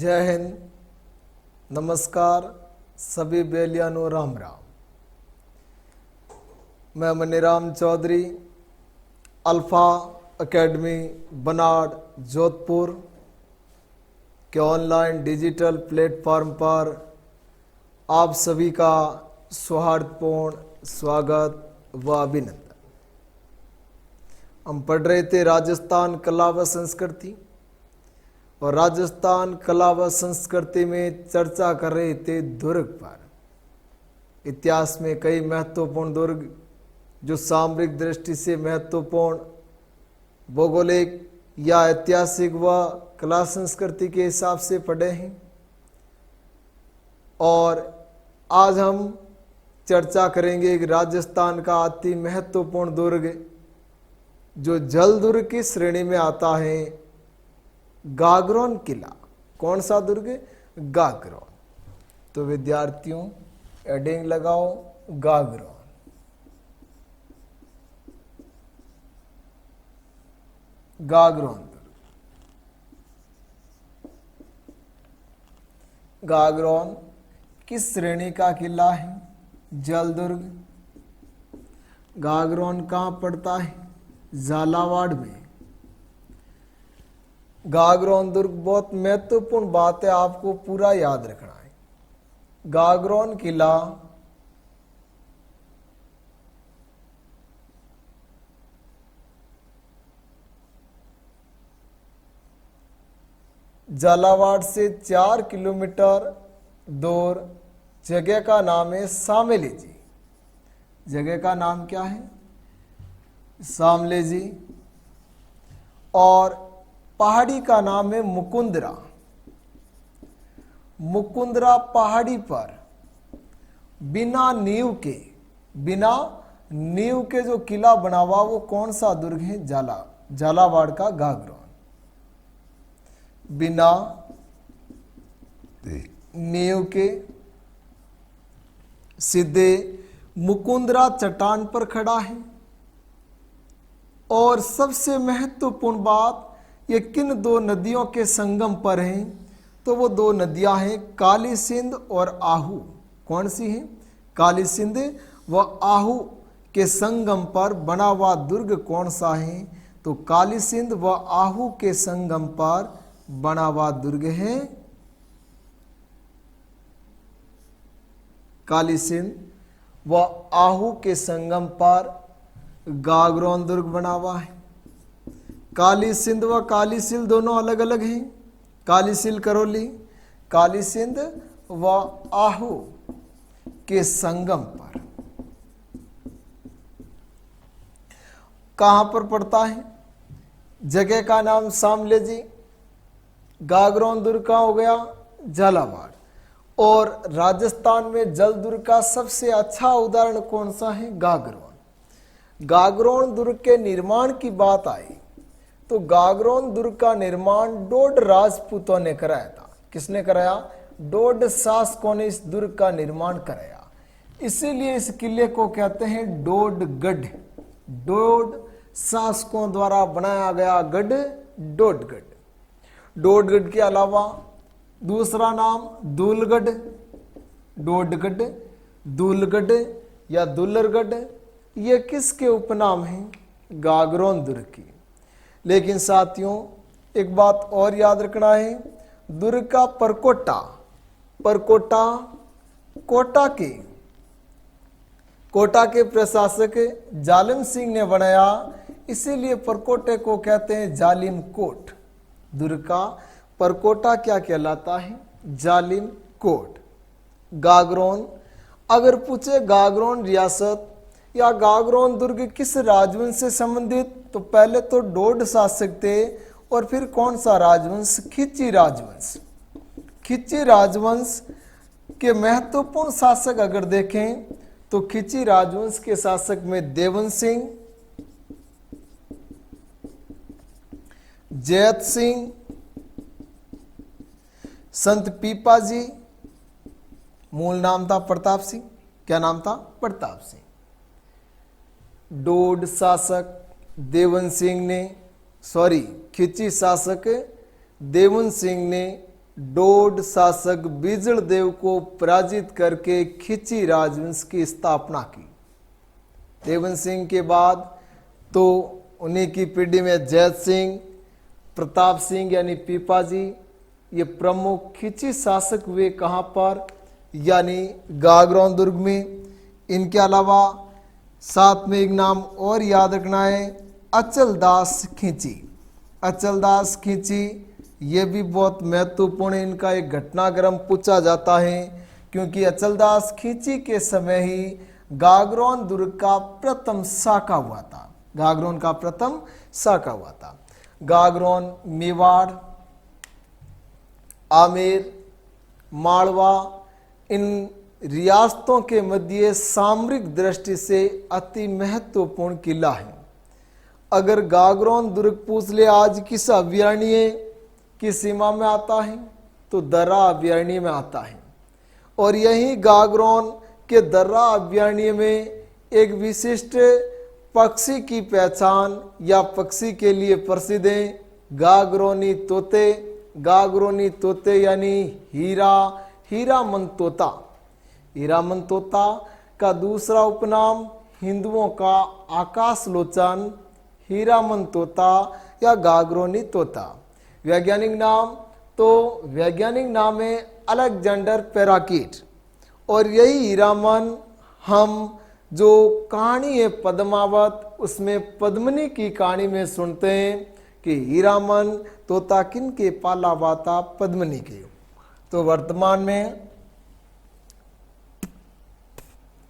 जय हिंद, नमस्कार सभी बेलियानो, राम राम। मैं मनीराम चौधरी, अल्फा एकेडमी बनाड़ जोधपुर के ऑनलाइन डिजिटल प्लेटफॉर्म पर आप सभी का सौहार्दपूर्ण स्वागत व अभिनंदन। हम पढ़ रहे थे राजस्थान कला व संस्कृति, और राजस्थान कला व संस्कृति में चर्चा कर रहे थे दुर्ग पर। इतिहास में कई महत्वपूर्ण दुर्ग जो सामरिक दृष्टि से महत्वपूर्ण, भौगोलिक या ऐतिहासिक व कला संस्कृति के हिसाब से पढ़े हैं। और आज हम चर्चा करेंगे कि राजस्थान का अति महत्वपूर्ण दुर्ग जो जल दुर्ग की श्रेणी में आता है, गागरोन किला। कौन सा दुर्ग? गागरोन। तो विद्यार्थियों हेडिंग लगाओ, गागरोन। गागरोन दुर्ग। गागरोन किस श्रेणी का किला है? जल दुर्ग। गागरोन कहाँ पड़ता है? झालावाड़ में। गागरोन दुर्ग बहुत महत्वपूर्ण बात है, आपको पूरा याद रखना है। गागरोन किला झालावाड़ से 4 किलोमीटर दूर जगह का नाम है सामले जी। जगह का नाम क्या है? सामले जी। और पहाड़ी का नाम है मुकुंदरा। मुकुंदरा पहाड़ी पर बिना नींव के जो किला बना हुआ, वो कौन सा दुर्ग है? झालावाड़ का गागरोन। बिना नींव के सीधे मुकुंदरा चट्टान पर खड़ा है। और सबसे महत्वपूर्ण बात, ये किन दो नदियों के संगम पर हैं? तो वो दो नदियां हैं, काली सिंध और आहू। कौन सी हैं? काली सिंध व आहू के संगम पर बना हुआ दुर्ग कौन सा है? तो काली सिंध व आहू के संगम पर बना हुआ दुर्ग है काली सिंध व आहू के संगम पर गागरोन दुर्ग बना हुआ है। काली सिंध व काली सिल दोनों अलग अलग हैं। काली सिल करौली, काली सिंध व आहू के संगम पर कहां पर पड़ता है? जगह का नाम सामले जी। गागरोन दुर्ग कहां हो गया? झालावाड़। और राजस्थान में जल दुर्ग का सबसे अच्छा उदाहरण कौन सा है? गागरोन। गागरोन दुर्ग के निर्माण की बात आई तो गागरोन दुर्ग का निर्माण डोड राजपूतों ने कराया था। किसने कराया? डोड शासकों ने इस दुर्ग का निर्माण कराया। इसीलिए इस किले को कहते हैं डोडगढ़। डोड शासकों द्वारा बनाया गया गढ़ डोडगढ़। डोडगढ़ के अलावा दूसरा नाम दूलगढ़। डोडगढ़, दूलगढ़ या दुल्लरगढ़, ये किसके उपनाम हैं? गागरोन दुर्ग की। लेकिन साथियों एक बात और याद रखना है, दुर्ग का परकोटा कोटा के प्रशासक जालिम सिंह ने बनाया, इसीलिए परकोटे को कहते हैं जालिम कोट। दुर्ग का परकोटा क्या कहलाता है? जालिम कोट। गागरोन, अगर पूछे गागरोन रियासत या गागरोन दुर्ग किस राजवंश से संबंधित, तो पहले तो डोड शासक थे और फिर कौन सा राजवंश? खिच्ची राजवंश। खिच्ची राजवंश के महत्वपूर्ण शासक अगर देखें तो खिच्ची राजवंश के शासक में देवन सिंह, जयत सिंह, संत पीपाजी, मूल नाम था प्रताप सिंह। क्या नाम था? प्रताप सिंह। डोड शासक देवन सिंह ने, खिच्ची शासक देवन सिंह ने डोड शासक बिजड़ देव को पराजित करके खिची राजवंश की स्थापना की। देवन सिंह के बाद तो उन्हीं की पीढ़ी में जैत सिंह, प्रताप सिंह यानी पीपाजी, ये प्रमुख खिची शासक हुए। कहाँ पर? यानी गागरोन दुर्ग में। इनके अलावा साथ में एक नाम और याद रखना है, अचलदास खिची। अचलदास खिची ये भी बहुत महत्वपूर्ण, इनका एक घटनाक्रम पूछा जाता है, क्योंकि अचलदास खिची के समय ही गागरोन दुर्ग का प्रथम साका हुआ था। गागरोन का प्रथम साका हुआ था। गागरोन मेवाड़, आमेर, मालवा, इन रियासतों के मध्य सामरिक दृष्टि से अति महत्वपूर्ण किला है। अगर गागरोन दुर्ग पूछ ले आज किस अभयारण्य की सीमा में आता है, तो दर्रा अभयारण्य में आता है। और यही गागरोन के दर्रा अभयारण्य में एक विशिष्ट पक्षी की पहचान या पक्षी के लिए प्रसिद्ध है, गागरोनी तोते। गागरोनी तोते यानी हीरामन तोता। हीरामन तोता का दूसरा उपनाम हिंदुओं का आकाशलोचन, हीरामन तोता या गागरोनी तोता। वैज्ञानिक नाम, तो वैज्ञानिक नाम है अलेक्जेंडर पैराकीट। और यही हीरामन हम जो कहानी है पद्मावत, उसमें पद्मिनी की कहानी में सुनते हैं कि हीरामन तोता किन के पाला हुआ था? पद्मिनी के। तो वर्तमान में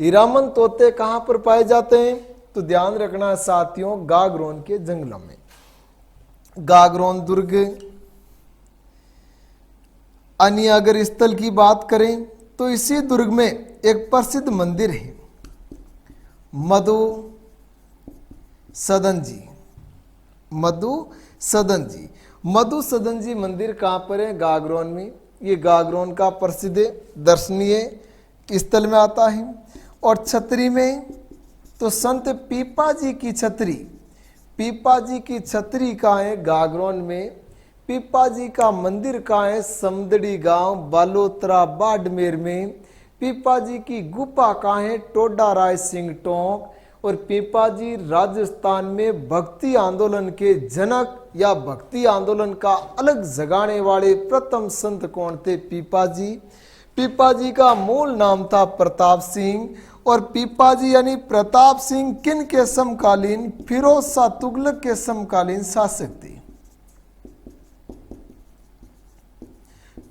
हीरामन तोते कहाँ पर पाए जाते हैं? तो ध्यान रखना साथियों, गागरोन के जंगलों में। गागरोन दुर्ग अन्य अगर स्थल की बात करें तो इसी दुर्ग में एक प्रसिद्ध मंदिर है, मधुसूदन जी। मधुसूदन जी, मधुसूदन जी मंदिर कहाँ पर है? गागरोन में। ये गागरोन का प्रसिद्ध दर्शनीय स्थल में आता है। और छतरी में तो संत पीपा जी की छतरी, पीपा जी की छतरी कहाँ है? गागरोन में। पीपा जी का मंदिर कहाँ है? समदड़ी गांव बालोतरा बाड़मेर में। पीपा जी की गुफा कहाँ है? टोडा राय सिंह टोंक। और पीपा जी राजस्थान में भक्ति आंदोलन के जनक या भक्ति आंदोलन का अलग जगाने वाले प्रथम संत कौन थे? पीपा जी। पीपा जी का मूल नाम था प्रताप सिंह। और पीपा जी यानी प्रताप सिंह किन के समकालीन? फिरोज शाह तुगलक के समकालीन शासक थे।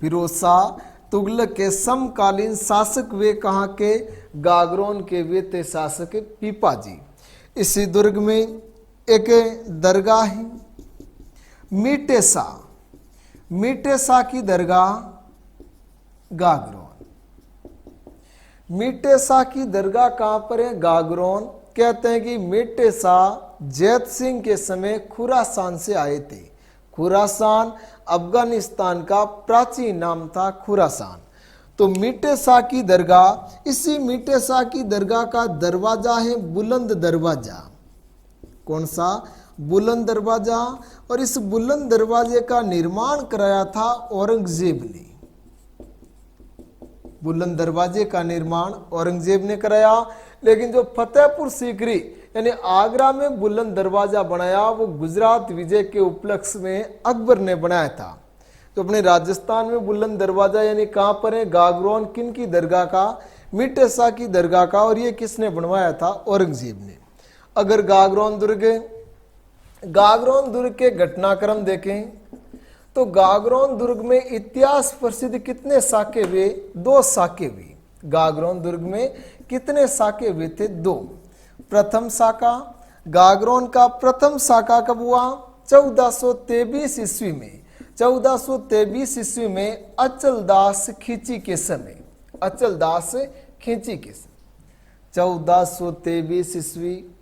फिरोज शाह तुगलक के समकालीन शासक वे कहाँ के? गागरोन के वे थे शासक पीपा जी। इसी दुर्ग में एक दरगाह है, मीठे शाह की दरगाह गागरोन। मीठे शाह की दरगाह कहाँ पर है? गागरोन। कहते हैं कि मीठे शाह जैत सिंह के समय खुरासान से आए थे। खुरासान अफगानिस्तान का प्राचीन नाम था खुरासान। तो मीठे शाह की दरगाह, इसी मीठे शाह की दरगाह का दरवाजा है बुलंद दरवाजा। कौन सा? बुलंद दरवाजा। और इस बुलंद दरवाजे का निर्माण कराया था औरंगजेब ने। बुलंद दरवाजे का निर्माण औरंगजेब ने कराया। लेकिन जो फतेहपुर सीकरी यानी आगरा में बुलंद दरवाजा बनाया, वो गुजरात विजय के उपलक्ष्य में अकबर ने बनाया था। तो अपने राजस्थान में बुलंद दरवाजा यानी कहाँ पर है? गागरोन। किन की दरगाह का? मीठे शाह की दरगाह का। और ये किसने बनवाया था? औरंगजेब ने। अगर गागरोन दुर्ग के घटनाक्रम देखें तो गागरोन दुर्ग में इतिहास प्रसिद्ध कितने साके हुए? 2 साके हुए। गागरोन दुर्ग में कितने साके हुए थे? 2। प्रथम साका, गागरोन का प्रथम साका कब हुआ? 1423 ईस्वी में। 1423 ईस्वी में अचलदास खिची के समय। 1423 ईस्वी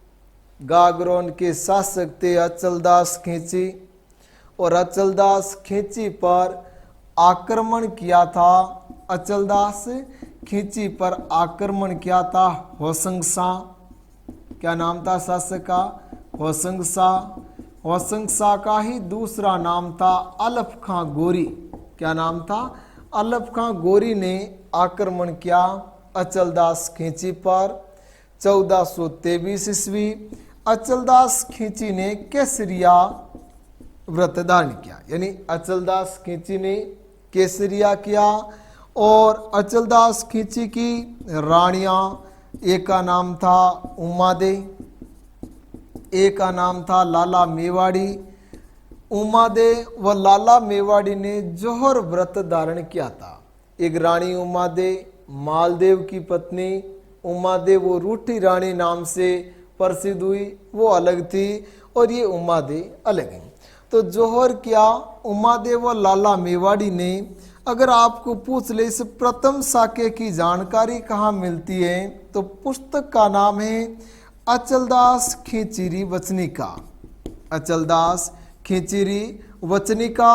गागरोन के शासक थे अचलदास खिची। और अचलदास खिची पर आक्रमण किया था। अचलदास खिची पर आक्रमण किया था होसंग शाह। क्या नाम था शासक का? होसंग शाह का ही दूसरा नाम था अलफ खां गोरी। क्या नाम था? अलफ खां गोरी ने आक्रमण किया अचलदास खींची पर। 1423 ईस्वी अचलदास खींची ने केसरिया व्रत धारण किया, यानी अचलदास खींची ने केसरिया किया। और अचलदास खींची की रानियां, एक का नाम था उमादे, एक का नाम था लाला मेवाड़ी। उमादे व लाला मेवाड़ी ने जौहर व्रत धारण किया था। एक रानी उमादे मालदेव की पत्नी उमादे वो रूठी रानी नाम से प्रसिद्ध हुई, वो अलग थी और ये उमादे अलग हैं। तो जौहर क्या उमादे व लाला मेवाड़ी ने, अगर आपको पूछ ले इस प्रथम साके की जानकारी कहाँ मिलती है तो पुस्तक का नाम है अचलदास खींचीरी वचनिका। अचलदास खींचीरी वचनिका,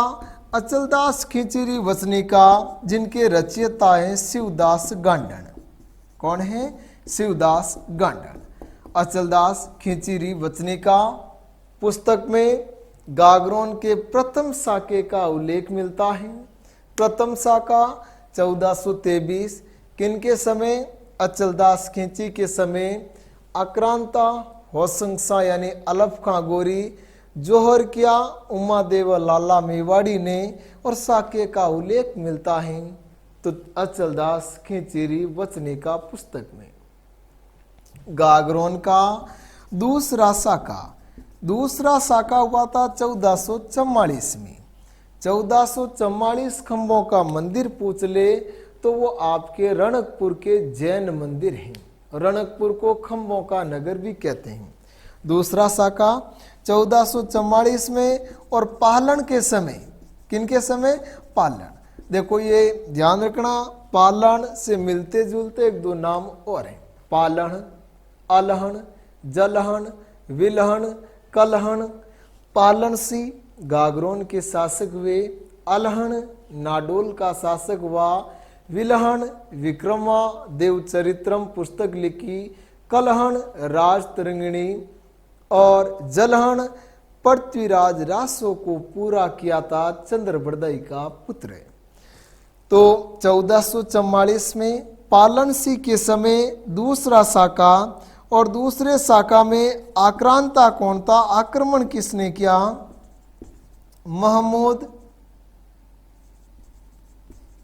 अचलदास खींचीरी वचनिका जिनके रचयिता हैं शिवदास गांडन। कौन है? शिवदास गांडन। अचलदास खींचीरी वचनिका पुस्तक में गागरोन के प्रथम साके का उल्लेख मिलता है। प्रथम साका 1423 किनके समय? अचलदास खींची के समय। आक्रांता होसंगसा यानी अलफ खां गोरी, जौहर किया उमादेव लाला मेवाड़ी ने, और साके का उल्लेख मिलता है तो अचलदास खींचीरी वचनिका पुस्तक में। गागरोन का दूसरा साका हुआ था 1444 में। 1444 खंभों का मंदिर पूछ ले तो वो आपके रणकपुर के जैन मंदिर हैं। रणकपुर को खंभों का नगर भी कहते हैं। दूसरा साका 1444 में। और पालन के समय, किनके समय? पालन। देखो ये ध्यान रखना, पालन से मिलते जुलते एक दो नाम और हैं। पालन, अलहन, जलहन, विलहन, कलहन। पालन सी गागरोन के शासक हुए, अलहन नाडोल का शासक हुआ, विलहन विक्रमा देवचरित्रम पुस्तक लिखी, कलहन राज तरंगिणी, और जलहन पृथ्वीराज रासो को पूरा किया था चंद्रबरदाई का पुत्र। तो 1444 में पालन सी के समय दूसरा साका। और दूसरे साका में आक्रांता कौन था? आक्रमण किसने किया? महमूद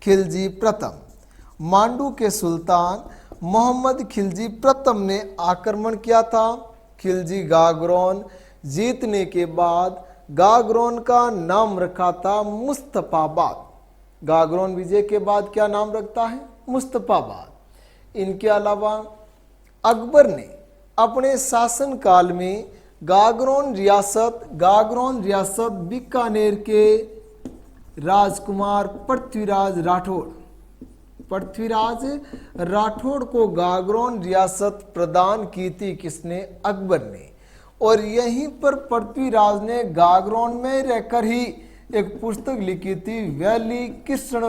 खिलजी प्रथम। मांडू के सुल्तान मोहम्मद खिलजी प्रथम ने आक्रमण किया था। खिलजी गागरोन जीतने के बाद गागरोन का नाम रखा था मुस्तफाबाद। गागरोन विजय के बाद क्या नाम रखता है? मुस्तफाबाद। इनके अलावा अकबर ने अपने शासन काल में गागरोन रियासत बीकानेर के राजकुमार पृथ्वीराज राठौड़ को गागरोन रियासत प्रदान की थी। किसने? अकबर ने। और यहीं पर पृथ्वीराज ने गागरोन में रहकर ही एक पुस्तक लिखी थी, वैली कृष्ण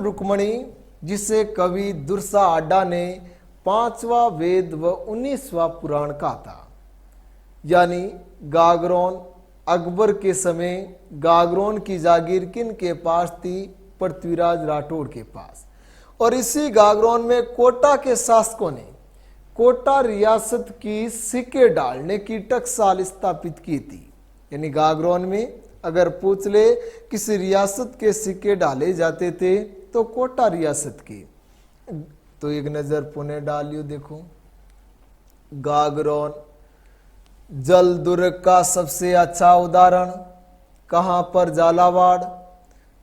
रुक्मणी, जिसे कवि दुर्सा आडा ने 5वां वेद व 19वां पुराण कहा था। यानी गागरोन अकबर के समय गागरोन की जागीर किन के पास थी? पृथ्वीराज राठौड़ के पास। और इसी गागरोन में कोटा के शासकों ने कोटा रियासत की सिक्के डालने की टकसाल स्थापित की थी। यानी गागरोन में अगर पूछ ले किस रियासत के सिक्के डाले जाते थे तो कोटा रियासत के। तो एक नजर पुणे डालियो, देखो गागरोन जल दुर्ग का सबसे अच्छा उदाहरण कहां पर?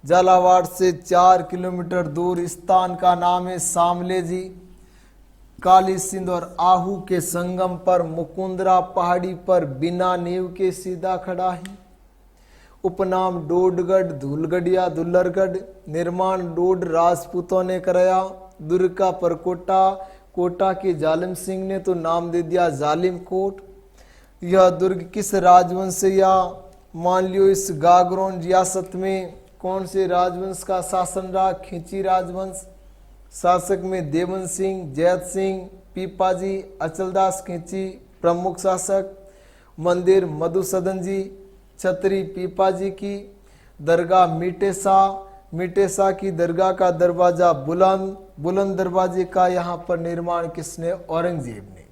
झालावाड़ से 4 किलोमीटर दूर स्थान का नाम है सामले जी। काली सिंध और आहू के संगम पर मुकुंदरा पहाड़ी पर बिना नींव के सीधा खड़ा है। उपनाम डोडगढ़, धूलगढ़िया, दुल्लरगढ़। निर्माण डोड राजपूतों ने कराया। दुर्ग का परकोटा कोटा के जालिम सिंह ने तो नाम दे दिया जालिम कोट। यह दुर्ग किस राजवंश से, या मान लियो इस गागरोन रियासत में कौन से राजवंश का शासन रहा? खींची राजवंश। शासक में देवन सिंह, जैत सिंह, पीपाजी, अचलदास खींची प्रमुख शासक। मंदिर मधुसूदन जी, छतरी पीपाजी की, दरगाह मिटेसा की दरगाह का दरवाजा बुलंद दरवाजे का यहाँ पर निर्माण किसने? औरंगजेब ने।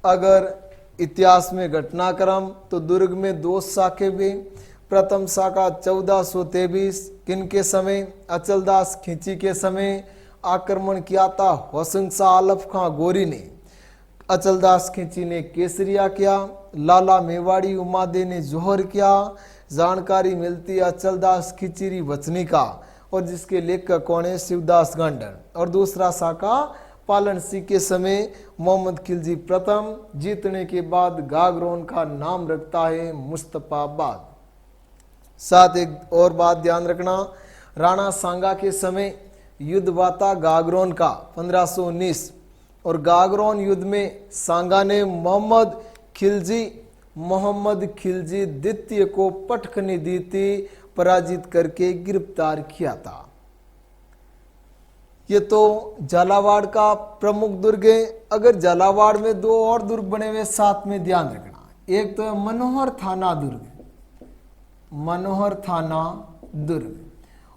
अगर इतिहास में घटनाक्रम तो दुर्ग में 2 शाखे हुए। प्रथम शाखा 1423 किनके समय? अचलदास खिंची के समय आक्रमण किया था होशंग शाह आलफ खां गोरी ने। अचलदास खिंची ने केसरिया किया, लाला मेवाड़ी उमादे ने जोहर किया। जानकारी मिलती है अचलदास खिचरी वचनी का, और जिसके लेखक कौन है? शिवदास गांडन। और दूसरा शाखा पालन सिंह के समय मोहम्मद खिलजी प्रथम, जीतने के बाद गागरोन का नाम रखता है मुस्तफाबाद। साथ एक और बात ध्यान रखना, राणा सांगा के समय युद्ध हुआ था गागरोन का 1519, और गागरोन युद्ध में सांगा ने मोहम्मद खिलजी द्वितीय को पटखनी दी थी, पराजित करके गिरफ्तार किया था। ये तो झालावाड़ का प्रमुख दुर्ग है। अगर झालावाड़ में 2 और दुर्ग बने हुए साथ में ध्यान रखना, एक तो है मनोहर थाना दुर्ग,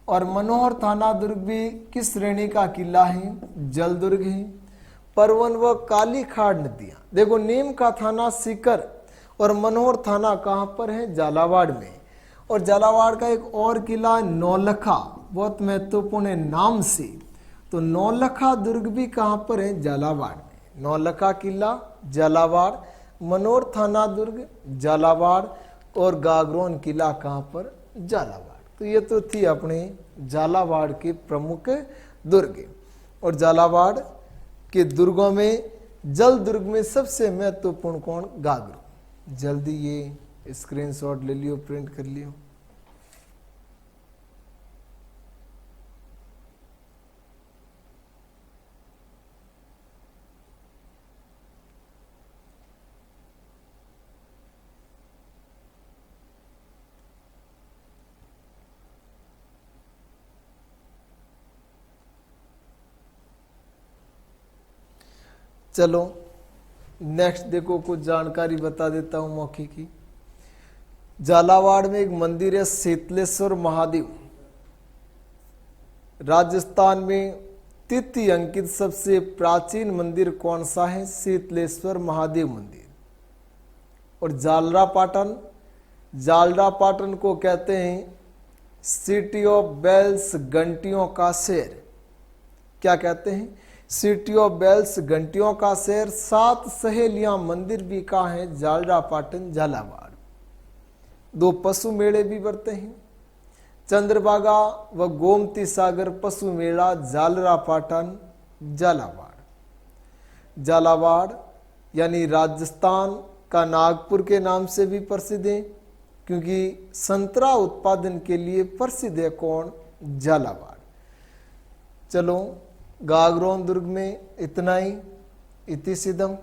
और मनोहर थाना दुर्ग भी किस श्रेणी का किला है? जल दुर्ग है। परवन व काली खाड़ नदियां, देखो नीम का थाना सीकर और मनोहर थाना कहाँ पर है? झालावाड़ में। और झालावाड़ का एक और किला नौलखा, बहुत महत्वपूर्ण है नाम से, तो नौलखा दुर्ग भी कहाँ पर है? झालावाड़ में। नौलखा किला झालावाड़, मनोहर थाना दुर्ग झालावाड़, और गागरोन किला कहाँ पर? झालावाड़। तो ये तो थी अपने झालावाड़ के प्रमुख दुर्ग। और झालावाड़ के दुर्गों में जल दुर्ग में सबसे महत्वपूर्ण कौन? गागरो। जल्दी ये स्क्रीनशॉट ले लियो, प्रिंट कर लियो। चलो नेक्स्ट देखो, कुछ जानकारी बता देता हूं मौखिक की। झालावाड़ में एक मंदिर है शीतलेश्वर महादेव। राजस्थान में तिथि अंकित सबसे प्राचीन मंदिर कौन सा है? शीतलेश्वर महादेव मंदिर। और जालरा पाटन को कहते हैं सिटी ऑफ बेल्स, घंटियों का शहर। क्या कहते हैं? सिटी ऑफ बेल्स, घंटियों का शहर। 7 सहेलियां मंदिर भी कहाँ है? जालरा पाटन झालावाड़। 2 पशु मेले भी बढ़ते हैं, चंद्रभागा व गोमती सागर पशु मेला जालरा पाटन झालावाड़। झालावाड़ यानी राजस्थान का नागपुर के नाम से भी प्रसिद्ध है, क्योंकि संतरा उत्पादन के लिए प्रसिद्ध है कौन? झालावाड़। चलो गागरोन दुर्ग में इतना ही। इति सिद्धम।